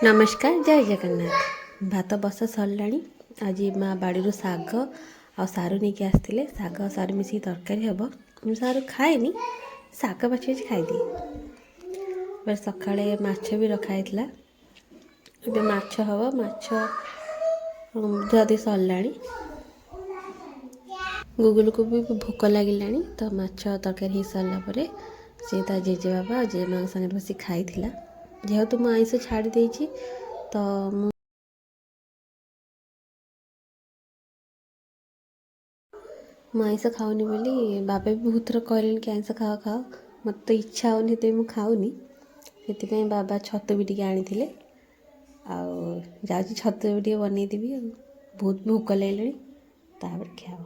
नमस्कार जय जगन्नाथ। भात बसा सरला। आज माँ बाड़ी शाग आ सारू नहीं आसते। शाग सारू मिसिक तरकारी हम। मैं सारू खाएनी, शाग बाछी बाछी खाईदिए। सका माछ भी रखाई। ए माछ हम, माछ धुआधुई सरला। गुगुल को भी भोक लगिला तो माछ तरकारी हो सारापर सी जेजे बाबा और जेजे संगे बस खाई। जेहेतु मुझे आइंष छाड़ी देछि तो मुझे आइंष खाऊनी बोली बाबा भी बहुत थर कहले कि आइंष खाओ खाओ, मत तो इच्छा होनी तो मुझे खाऊनी। से बाबा छतु भी टे आनी आ छतु भी टे बनईदेवी। बहुत भोक लगे खिया।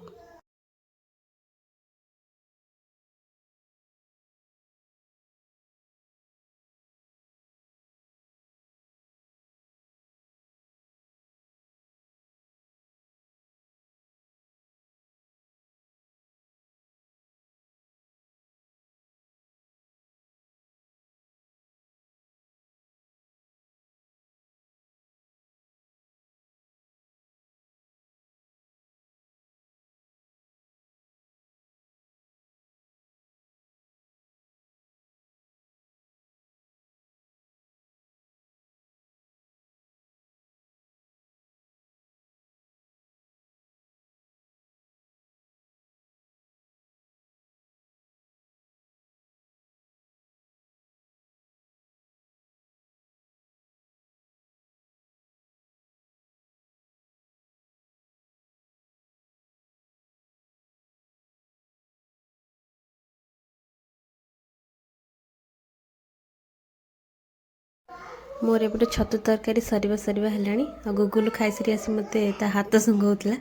मोर एपटे छतु तरकारी सरीबा है। गुगुल खाई सारी आसी मत हाथ सुंघाऊला।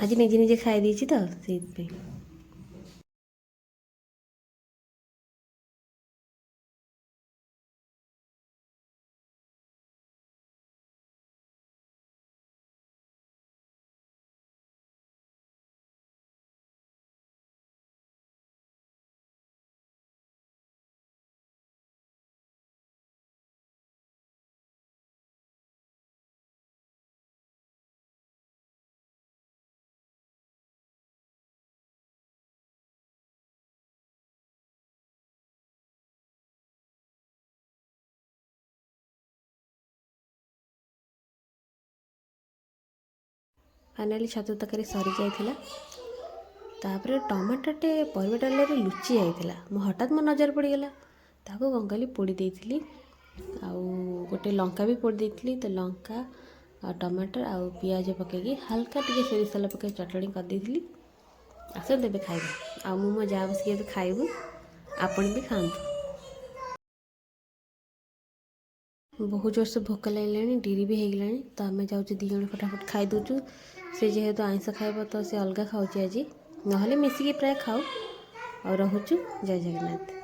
आज निजे निजे खाई तो से फाइनाली छतु तरकारी सरी जाइथिला। तापर टमाटोटे परिबा डालरे लुचि जाइथिला। मो हठात मो नजर पड़गला ताको गंगाली पोड़ी देइथिली। आउ गोटे लंका भी पोड़ी देइथिली। तो लंका आ टमाटर आ पियाज पकईकी हल्का टिके सोरिष तेल पकई चटणी कर देइथिली। आस देबे खाइबा। आ मो जा बस खाइबू, आपण भी खाआंतु। बहुत जोर से भोक लगे डिरी भी हो गलानी तो आम जाऊँ दी जन फटाफट खाई दूचु। से जेहेतु आइंष खाइब तो से अलग खाऊँ आज, ना मिसिकी प्राय खाऊ। और रोचु। जय जगन्नाथ।